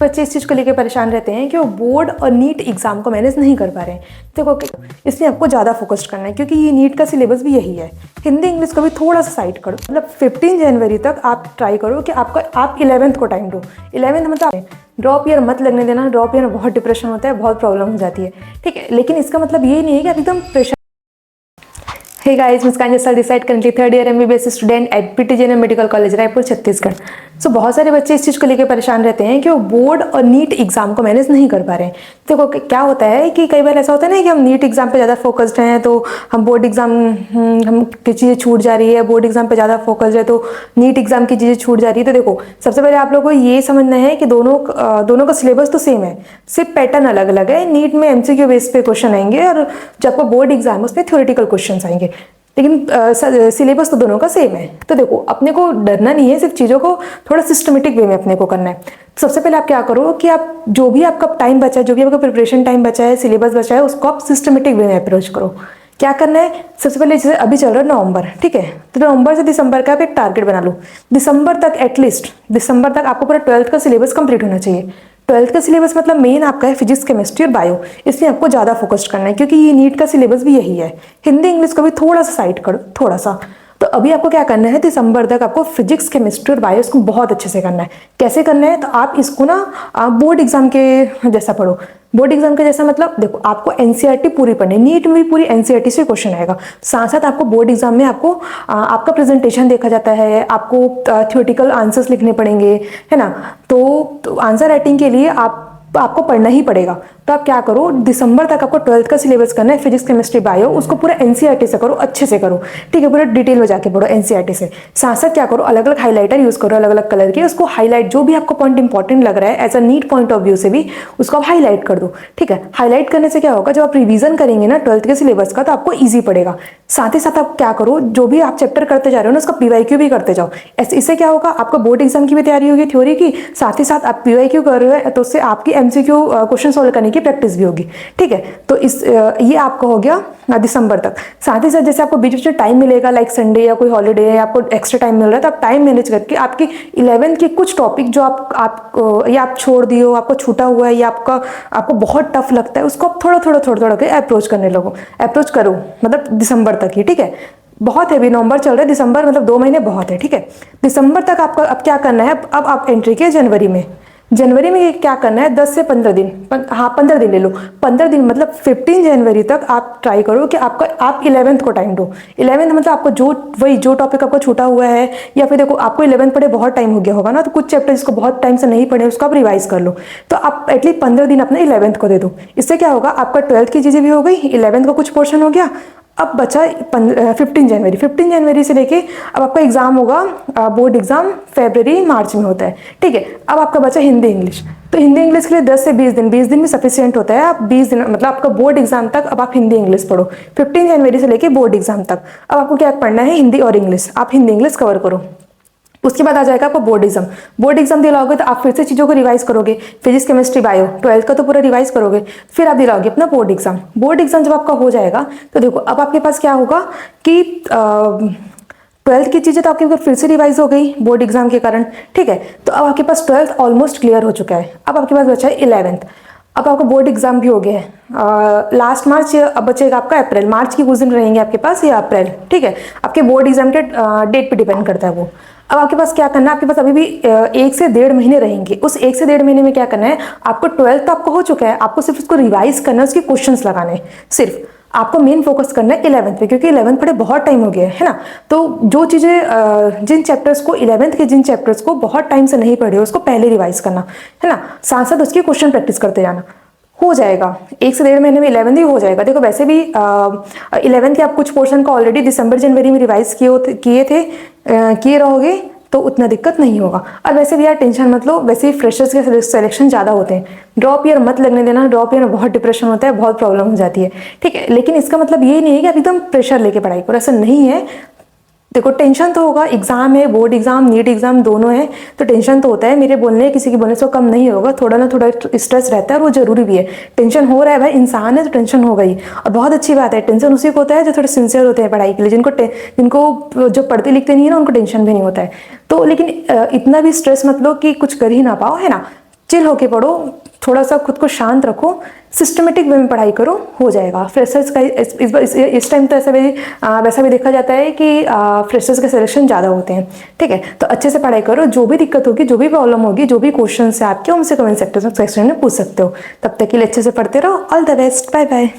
बच्चे इस चीज़ को लेकर परेशान रहते हैं कि वो बोर्ड और नीट एग्जाम को मैनेज नहीं कर पा रहे हैं। देखो इसलिए आपको ज़्यादा फोकस्ड करना है क्योंकि ये नीट का सिलेबस भी यही है। हिंदी इंग्लिश को भी थोड़ा सा साइड करो, मतलब 15 जनवरी तक आप ट्राई करो कि आप 11th को टाइम दो। 11th मतलब ड्रॉप ईयर मत लगने देना। ड्रॉप ईयर में बहुत डिप्रेशन होता है, बहुत प्रॉब्लम हो जाती है, ठीक है। लेकिन इसका मतलब ये नहीं है कि आप एकदम प्रेशर। हे गाइस, मुस्कान जैसा this side currently 3rd year MBBS student at PTJNM medical college Raipur Chhattisgarh. So बहुत सारे बच्चे इस चीज़ को लेकर परेशान रहते हैं कि वो बोर्ड और नीट एग्जाम को मैनेज नहीं कर पा रहे हैं। देखो क्या होता है कि कई बार ऐसा होता है ना कि हम नीट एग्जाम पे ज़्यादा फोकस्ड हैं तो हम बोर्ड एग्जाम हम की चीज़ें छूट जा रही है, बोर्ड एग्जाम पे ज़्यादा फोकस्ड है तो नीट एग्जाम की चीज़ें छूट जा रही है। तो देखो सबसे पहले आप लोगों को ये समझना है कि दोनों का सिलेबस तो सेम है, सिर्फ पैटर्न अलग अलग है। नीट में MCQ बेस पे क्वेश्चन आएंगे और जो आपका बोर्ड एग्जाम है उसमें थ्योरेटिकल क्वेश्चन आएंगे, लेकिन सिलेबस तो दोनों का सेम है। तो देखो अपने को डरना नहीं है, सिर्फ चीज़ों को थोड़ा सिस्टमेटिक वे में अपने को करना है। सबसे पहले आप क्या करो कि आप जो भी आपका टाइम बचा है, जो भी आपका प्रिपरेशन टाइम बचा है, सिलेबस बचा है, उसको आप सिस्टमेटिक वे में अप्रोच करो। क्या करना है, सबसे पहले जैसे अभी चल रहा है नवंबर, ठीक है, तो नवंबर से दिसंबर का आप एक टारगेट बना लो। दिसंबर तक एटलीस्ट दिसंबर तक आपको पूरा 12th का सिलेबस कंप्लीट होना चाहिए। 12th का सिलेबस मतलब मेन आपका है फिजिक्स, केमिस्ट्री और बायो, इसलिए आपको ज़्यादा फोकस्ड करना है क्योंकि ये नीट का सिलेबस भी यही है। हिंदी इंग्लिश को भी थोड़ा सा साइड करो, थोड़ा सा। तो अभी आपको क्या करना है, दिसंबर तक आपको फिजिक्स, केमिस्ट्री और बायो इसको बहुत अच्छे से करना है। कैसे करना है, तो आप इसको ना बोर्ड एग्जाम के जैसा पढ़ो। बोर्ड एग्जाम के जैसा मतलब देखो आपको NCERT पूरी पढ़नी है, नीट में भी पूरी NCERT से क्वेश्चन आएगा। साथ साथ आपको बोर्ड एग्जाम में आपको आपका प्रेजेंटेशन देखा जाता है, आपको थ्योरेटिकल आंसर्स लिखने पड़ेंगे, है ना। तो आंसर राइटिंग के लिए आपको पढ़ना ही पड़ेगा। तो आप क्या करो, दिसंबर तक आपको 12th का सिलेबस करना है, फिजिक्स, केमिस्ट्री, बायो, उसको पूरा NCERT से करो, अच्छे से करो, ठीक है, पूरा डिटेल में जाके पढ़ो NCERT से। साथ साथ क्या करो, अलग अलग हाईलाइटर यूज करो, अलग अलग कलर के, उसको हाईलाइट, जो भी आपको पॉइंट इंपॉर्टेंट लग रहा है as a NEET point of view से भी उसको आप हाईलाइट कर दो, ठीक है। हाईलाइट करने से क्या होगा, जब आप रिविजन करेंगे ना 12th के सिलेबस का तो आपको ईजी पड़ेगा। साथ ही साथ आप क्या करो, जो भी आप चैप्टर करते जा रहे हो ना उसका PYQ भी करते जाओ। इससे क्या होगा, आपका बोर्ड एग्जाम की भी तैयारी होगी थ्योरी की, साथ ही साथ आप PYQ कर रहे हो तो उससे आपकी MCQ क्वेश्चन सॉल्व करने की प्रैक्टिस भी होगी, ठीक है। तो ये आपका हो गया दिसंबर तक। साथ ही साथ जैसे आपको बीच बीच में टाइम मिलेगा, लाइक संडे या कोई हॉलीडे है, आपको एक्स्ट्रा टाइम मिल रहा है, तो आप टाइम मैनेज करके आपकी 11th के कुछ टॉपिक जो आप छोड़ दिए हो, आपको छूटा हुआ है या आपको बहुत टफ लगता है, उसको आप थोड़ा थोड़ा के अप्रोच करो, मतलब दिसंबर तक ही, ठीक है। बहुत है, अभी नवंबर चल रहा है, दिसंबर मतलब 2 महीने बहुत है, ठीक है। दिसंबर तक आपको अब क्या करना है, अब आप एंट्री किए जनवरी में क्या करना है, 10 से 15 दिन, 15 दिन ले लो। 15 दिन मतलब 15 जनवरी तक आप ट्राई करो कि आप 11th को टाइम दो। 11th मतलब आपको जो टॉपिक आपको छूटा हुआ है, या फिर देखो आपको 11th पढ़े बहुत टाइम हो गया होगा ना, तो कुछ चैप्टर जिसको बहुत टाइम से नहीं पढ़े उसको आप रिवाइज कर लो। तो आप एटलीस्ट 15 दिन अपने 11th को दे दो। इससे क्या होगा, आपका 12th की चीज़ें भी हो गई, 11th का कुछ पोर्शन हो गया। अब बचा 15 जनवरी से लेके अब आपका एग्जाम होगा, बोर्ड एग्जाम February मार्च में होता है, ठीक है। अब आपका बचा हिंदी इंग्लिश, तो हिंदी इंग्लिश के लिए 10 से 20 दिन भी सफिशियंट होता है। आप 20 दिन मतलब आपका बोर्ड एग्जाम तक अब आप हिंदी इंग्लिश पढ़ो, 15 जनवरी से लेके बोर्ड एग्जाम तक। अब आपको क्या पढ़ना है, हिंदी और इंग्लिश, आप हिंदी इंग्लिश कवर करो। उसके बाद आ जाएगा आपका बोर्ड एग्जाम दिलाओगे तो आप फिर से चीज़ों को रिवाइज करोगे, फिजिक्स, केमिस्ट्री, बायो, 12th का तो पूरा रिवाइज करोगे। फिर आप दिलाओगे अपना बोर्ड एग्जाम जब आपका हो जाएगा तो देखो अब आपके पास क्या होगा कि 12th की चीज़ें तो आपके फिर से रिवाइज हो गई बोर्ड एग्जाम के कारण, ठीक है। तो अब आपके पास 12th ऑलमोस्ट क्लियर हो चुका है। अब आपके पास बचा है 11th। अब आपका बोर्ड एग्जाम भी हो गया है लास्ट मार्च, अब बचेगा आपका अप्रैल, मार्च की कुछ दिन रहेंगे आपके पास, या अप्रैल, ठीक है। आपके बोर्ड एग्जाम के डेट पे डिपेंड करता है वो। अब आपके पास क्या करना है, आपके पास अभी भी 1 से 1.5 महीने रहेंगे। उस 1 से 1.5 महीने में क्या करना है, आपको 12th तो आपको हो चुका है, आपको सिर्फ उसको रिवाइज करना है, उसके क्वेश्चंस लगाने हैं। सिर्फ आपको मेन फोकस करना है 11th पे, क्योंकि 11th पढ़े बहुत टाइम हो गया है ना। तो जो चीज़ें जिन चैप्टर्स को 11th के जिन चैप्टर्स को बहुत टाइम से नहीं पढ़े उसको पहले रिवाइज करना है ना। साथ साथ उसके क्वेश्चन प्रैक्टिस करते जाना, हो जाएगा 1 से 1.5 महीने में 11th ही हो जाएगा। देखो वैसे भी 11th के आप कुछ पोर्शन को ऑलरेडी दिसंबर जनवरी में रिवाइज किए रहोगे तो उतना दिक्कत नहीं होगा। और वैसे भी यार टेंशन मत लो, वैसे ही फ्रेशर्स के सिलेक्शन ज़्यादा होते हैं, ड्रॉप ईयर मत लगने देना। ड्रॉप ईयर में बहुत डिप्रेशन होता है, बहुत प्रॉब्लम हो जाती है, ठीक है। लेकिन इसका मतलब ये नहीं है कि आप एकदम प्रेशर लेके पढ़ाई करो, ऐसा नहीं है। देखो टेंशन तो होगा, एग्जाम है, बोर्ड एग्जाम, नीट एग्जाम दोनों है, तो टेंशन तो होता है। मेरे बोलने किसी के बोलने से कम नहीं होगा, थोड़ा ना थोड़ा स्ट्रेस रहता है और वो जरूरी भी है। टेंशन हो रहा है भाई, इंसान है तो टेंशन होगा ही, और बहुत अच्छी बात है। टेंशन उसी को होता है जो थोड़े सिंसियर होते हैं पढ़ाई के लिए, जिनको जो पढ़ते लिखते नहीं है ना उनको टेंशन भी नहीं होता है। तो लेकिन इतना भी स्ट्रेस मत लो कि कुछ कर ही ना पाओ, है ना। चिल होके पढ़ो, थोड़ा सा खुद को शांत रखो, सिस्टमेटिक वे में पढ़ाई करो, हो जाएगा। फ्रेशर्स का इस टाइम तो वैसा भी देखा जाता है कि फ्रेशर्स के सिलेक्शन ज़्यादा होते हैं, ठीक है। तो अच्छे से पढ़ाई करो, जो भी दिक्कत होगी, जो भी प्रॉब्लम होगी, जो भी क्वेश्चन है आपके, उनसे कमेंट सेक्शन में पूछ सकते हो। तब तक के लिए अच्छे से पढ़ते रहो। All the best, bye bye.